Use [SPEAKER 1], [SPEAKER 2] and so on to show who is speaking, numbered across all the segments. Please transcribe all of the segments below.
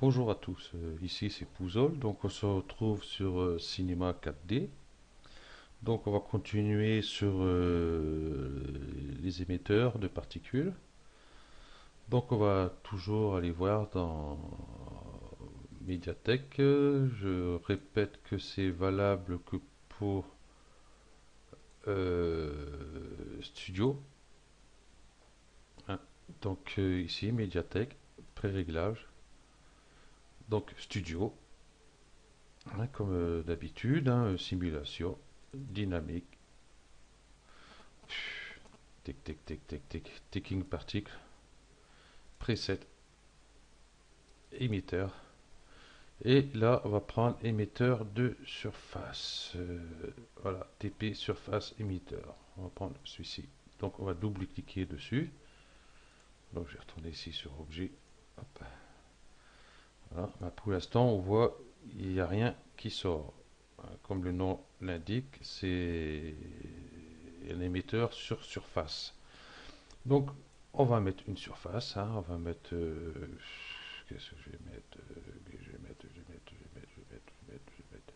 [SPEAKER 1] Bonjour à tous, ici c'est Pouzol, donc on se retrouve sur Cinéma 4D. Donc on va continuer sur les émetteurs de particules. Donc on va toujours aller voir dans Médiathèque. Je répète que c'est valable que pour Studio, hein. Donc ici Médiathèque, pré-réglage. Donc Studio, hein, comme d'habitude, hein, simulation, dynamique. Tic, tic, tic, tic, tic. Ticking particle. Preset. Émetteur. Et là, on va prendre émetteur de surface. Voilà, TP surface émetteur. On va prendre celui-ci. Donc, on va double-cliquer dessus. Donc, je vais retourner ici sur objet. Hop. Voilà. Bah, pour l'instant, on voit il n'y a rien qui sort. Comme le nom l'indique, c'est un émetteur sur surface. Donc, on va mettre une surface, hein, on va mettre. Qu'est-ce que je vais mettre je vais mettre, je vais mettre, je vais mettre, je vais mettre, je vais mettre, je vais mettre.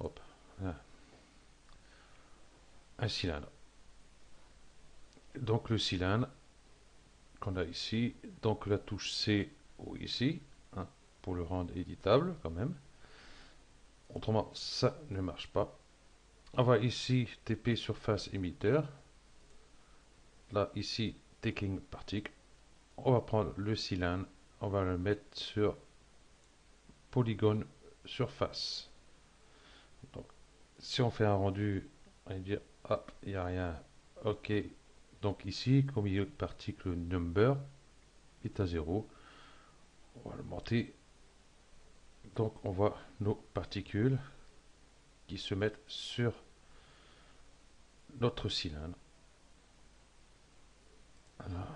[SPEAKER 1] Hop, hein, un cylindre. Donc, le cylindre qu'on a ici, donc la touche C ou ici, hein, pour le rendre éditable quand même. Autrement, ça ne marche pas. On va ici TP surface émetteur. Là, ici, taking particle. On va prendre le cylindre, on va le mettre sur polygone surface. Donc, si on fait un rendu, on va dire, ah, il n'y a rien. Ok. Donc ici, comme il y a particle number est à 0, on va le monter. Donc on voit nos particules qui se mettent sur notre cylindre. Voilà.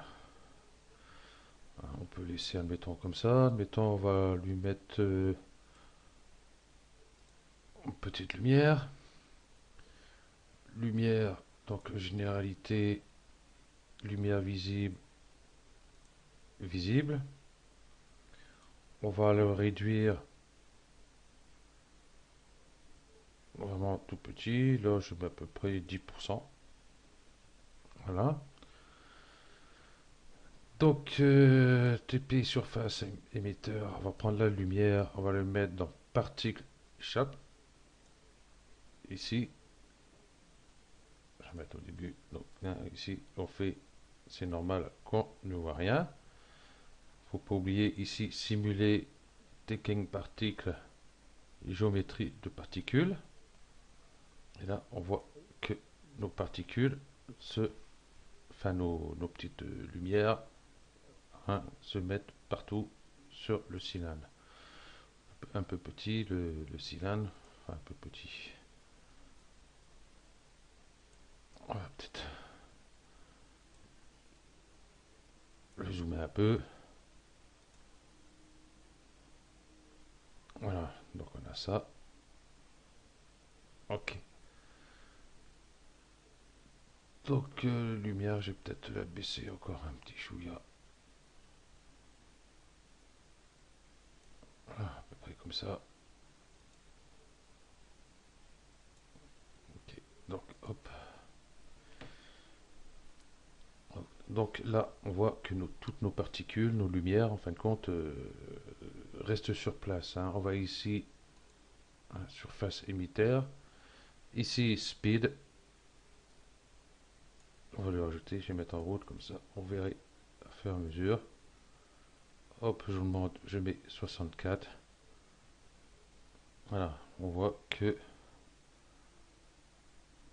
[SPEAKER 1] On peut laisser, admettons, comme ça. Admettons, on va lui mettre une petite lumière. Lumière, donc généralité, lumière visible, visible. On va le réduire vraiment tout petit. Là, je mets à peu près 10%. Voilà. Donc, TP surface émetteur, on va prendre la lumière, on va le mettre dans particle échappe. Ici, je vais mettre au début. Donc, là, ici, on fait, c'est normal qu'on ne voit rien. Faut pas oublier ici, simuler taking particle, géométrie de particules. Et là, on voit que nos particules enfin nos petites lumières, hein, se mettent partout sur le cylindre. Un peu petit le cylindre, enfin, un peu petit. On va peut-être le zoomer un peu. Voilà, donc on a ça. Ok. Donc lumière, je vais peut-être la baisser encore un petit chouïa. Voilà, à peu près comme ça. Ok, donc hop. Donc là, on voit que toutes nos particules, nos lumières, en fin de compte, restent sur place, hein. On va ici, hein, surface émetteur. Ici, speed. On va le rajouter, je vais mettre en route comme ça. On verra à fur et à mesure. Hop, je vous montre, je mets 64. Voilà, on voit que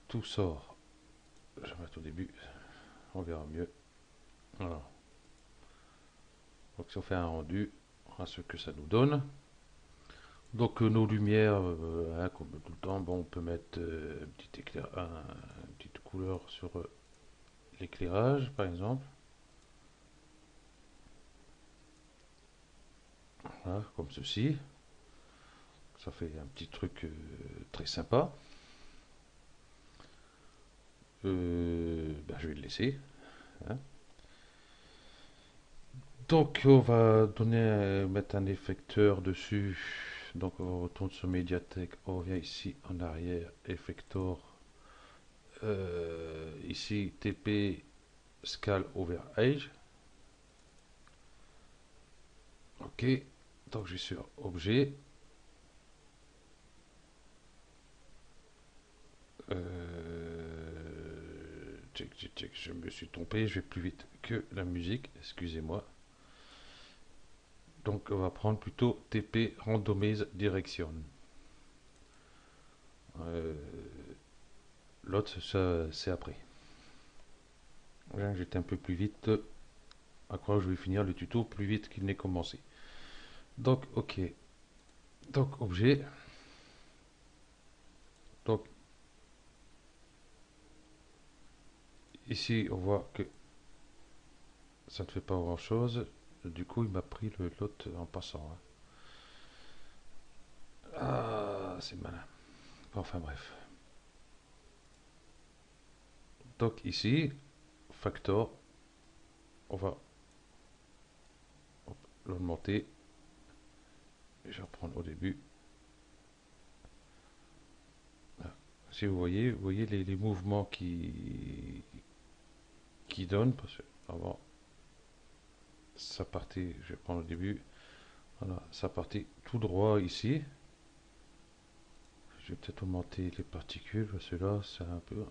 [SPEAKER 1] tout sort. Je vais mettre au début, on verra mieux. Voilà. Donc si on fait un rendu, voilà ce que ça nous donne. Donc nos lumières, hein, comme tout le temps, bon, on peut mettre une petite couleur sur l'éclairage, par exemple. Voilà, comme ceci. Ça fait un petit truc très sympa. Ben, je vais le laisser, hein. Donc on va mettre un effecteur dessus. Donc on retourne sur médiathèque, on revient ici en arrière, effector. Ici TP scale over age. Ok, donc je suis sur objet. Check, check, check, je me suis trompé, je vais plus vite que la musique, excusez-moi. Donc on va prendre plutôt TP randomize direction. Euh, L'autre, c'est après. J'étais un peu plus vite, à croire que je vais finir le tuto plus vite qu'il n'est commencé. Donc ok, donc objet, donc ici on voit que ça ne fait pas grand chose, du coup il m'a pris l'autre en passant, hein. Ah, c'est malin. Enfin bref. Donc ici, factor, on va l'augmenter. Je vais reprendre au début. Ah, si vous voyez les mouvements qui donnent, parce que avant ça partait, je vais prendre au début, voilà, ça partait tout droit ici. Je vais peut-être augmenter les particules, parce que là c'est un peu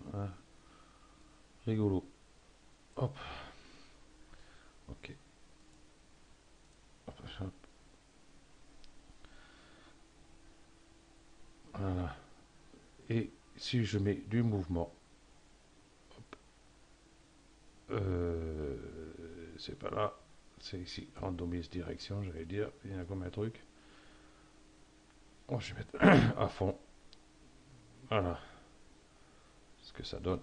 [SPEAKER 1] rigolo. Hop, ok. Hop, hop, voilà. Et si je mets du mouvement, euh, c'est pas là, c'est ici, randomise direction, j'allais dire, il y a comme un truc. Oh, je vais mettre à fond, voilà ce que ça donne.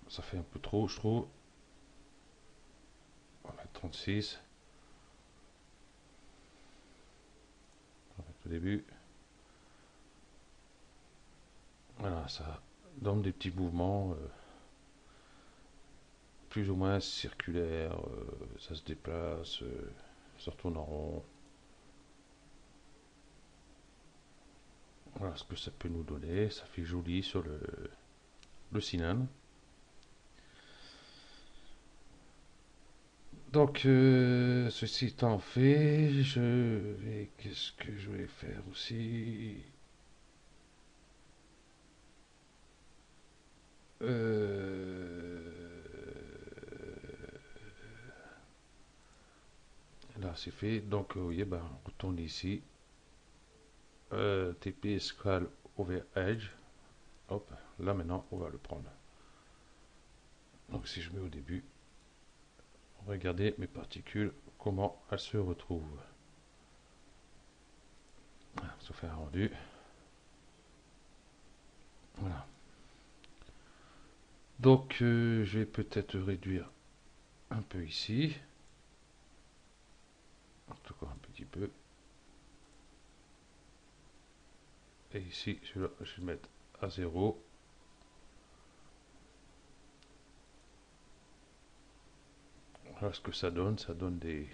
[SPEAKER 1] Ça fait un peu trop, je trouve. On va mettre 36. On va mettre au début. Voilà, ça donne des petits mouvements plus ou moins circulaires. Ça se déplace, ça retourne en rond. Voilà ce que ça peut nous donner. Ça fait joli sur le cylindre. Donc, ceci étant fait, qu'est-ce que je vais faire aussi? Là, c'est fait. Donc, vous voyez, ben, on retourne ici. TP scale over edge. Hop, là maintenant, on va le prendre. Donc, si je mets au début, regardez mes particules, comment elles se retrouvent. Voilà, ça fait un rendu. Voilà. Donc, je vais peut-être réduire un peu ici. Encore un petit peu. Et ici, celui-là, je vais le mettre à 0. Voilà ce que ça donne. Ça donne des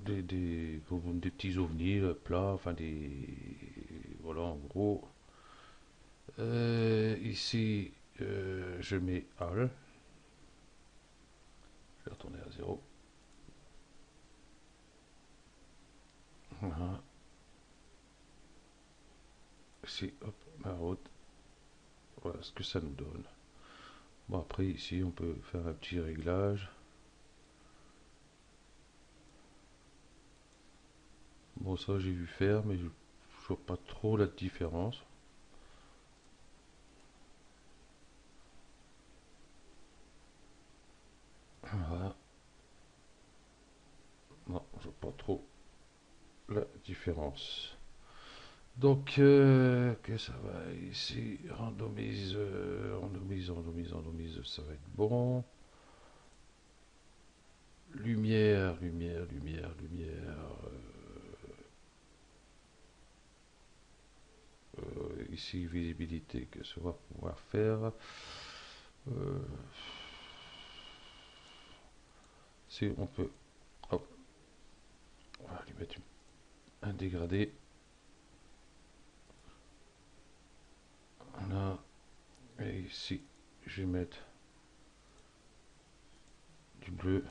[SPEAKER 1] petits ovnis plats, enfin voilà, en gros. Ici, je mets all. Je vais retourner à 0. Voilà. Ici, hop, ma route. Voilà ce que ça nous donne. Bon, après, ici, on peut faire un petit réglage. Bon, ça, j'ai vu faire, mais je ne vois pas trop la différence. Voilà. Non, je vois pas trop la différence. Donc, que ça va ici, randomise, randomise, randomise, randomise, ça va être bon. Lumière, lumière, lumière, lumière. ici, visibilité, que ce va pouvoir faire. Si on peut, hop, on va lui mettre un dégradé. Voilà. Et ici, je vais mettre du bleu.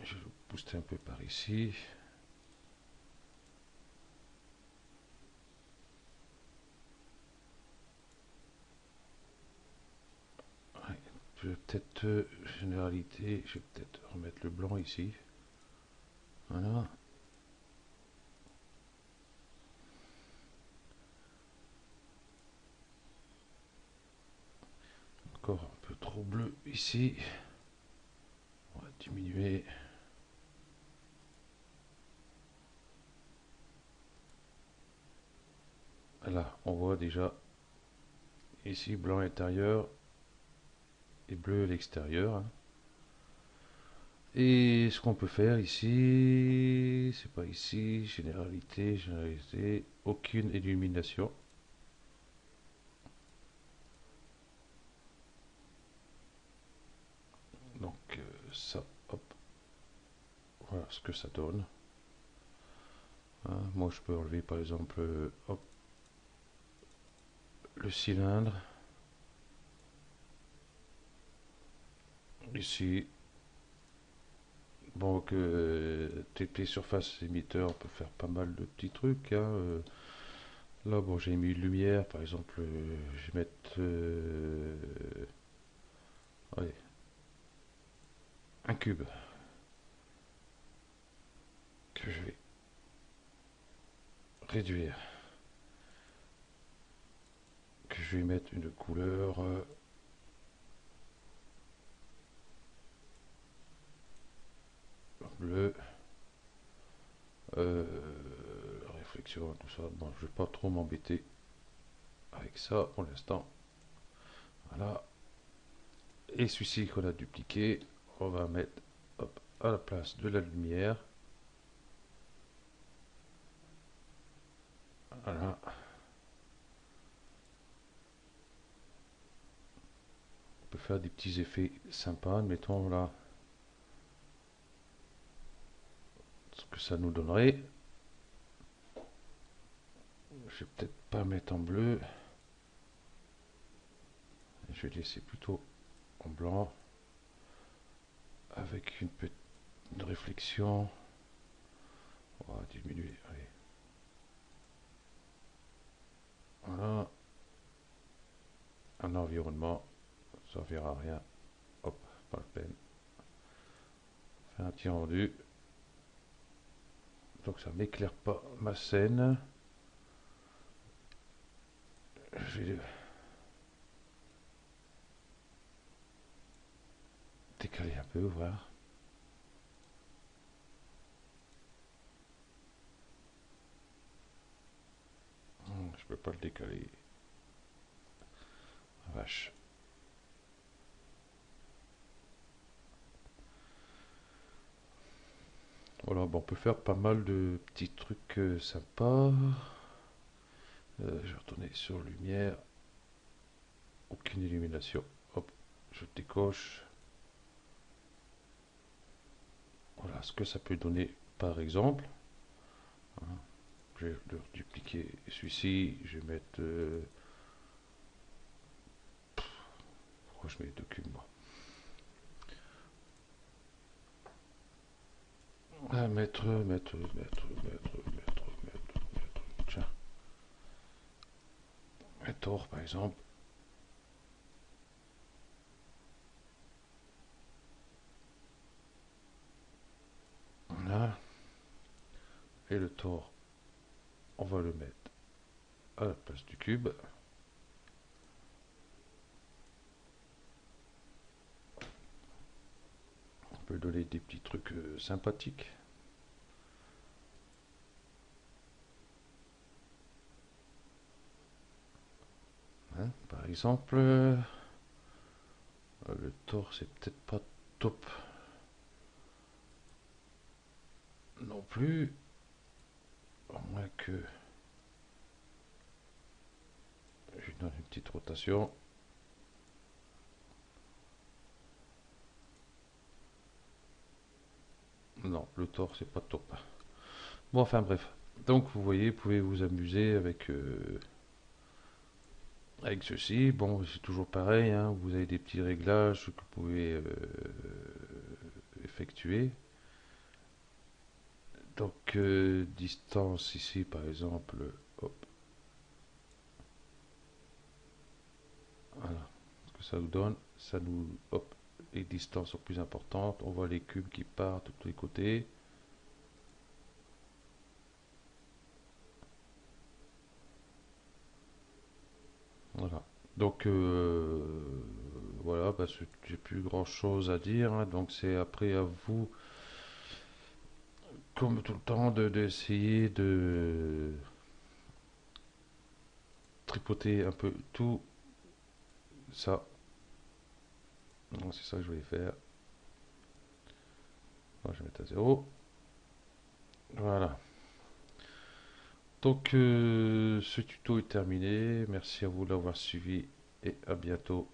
[SPEAKER 1] Je vais le booster un peu par ici. Ouais, je vais peut-être, généralité, je vais peut-être remettre le blanc ici. Voilà. Encore un peu trop bleu ici. On va diminuer. Là, on voit déjà ici blanc à l'intérieur et bleu à l'extérieur, hein. Et ce qu'on peut faire ici, c'est pas ici, généralité, généralité, aucune illumination. Donc ça, hop, voilà ce que ça donne. Hein, moi je peux enlever par exemple, hop, le cylindre. Ici, bon que TP surface émetteur peut faire pas mal de petits trucs, hein. Là bon j'ai mis une lumière par exemple, je vais mettre allez, un cube que je vais réduire, que je vais mettre une couleur bleu, la réflexion, tout ça. Bon, je vais pas trop m'embêter avec ça pour l'instant. Voilà. Et celui-ci qu'on a dupliqué, on va mettre hop, à la place de la lumière. Voilà. On peut faire des petits effets sympas. Mettons là ce que ça nous donnerait. Je vais peut-être pas mettre en bleu. Je vais laisser plutôt en blanc avec une petite réflexion. On va diminuer. Allez. Voilà. Un environnement. Ça ne verra rien. Hop, pas la peine. Faire un petit rendu. Donc ça m'éclaire pas ma scène. Je vais le décaler un peu, voir. Je peux pas le décaler. Vache. Voilà, bon, on peut faire pas mal de petits trucs sympas. Je vais retourner sur lumière. Aucune illumination. Hop, je décoche. Voilà ce que ça peut donner par exemple. Hein, je vais le dupliquer celui-ci. Je vais mettre. Pourquoi je mets deux cubes moi? Ah, mettre. Tiens. Un tort par exemple. Voilà. Et le tort, on va le mettre à la place du cube. On peut donner des petits trucs sympathiques. Hein, par exemple, le tort, c'est peut-être pas top non plus. À moins que Je lui donne une petite rotation. Non, le tort, c'est pas top. Bon, enfin bref. Donc, vous voyez, vous pouvez vous amuser avec ceci. Bon, c'est toujours pareil, hein. Vous avez des petits réglages que vous pouvez effectuer. Donc, distance ici, par exemple. Hop, voilà. Ce que ça nous donne, ça nous. Hop, les distances sont plus importantes. On voit les cubes qui partent de tous les côtés. Voilà. Donc, voilà, bah, j'ai plus grand chose à dire, hein. Donc, c'est après à vous, comme tout le temps, d'essayer de tripoter un peu tout ça. Donc, c'est ça que je vais faire. Moi, je vais mettre à zéro. Voilà. Donc, ce tuto est terminé. Merci à vous d'avoir suivi et à bientôt.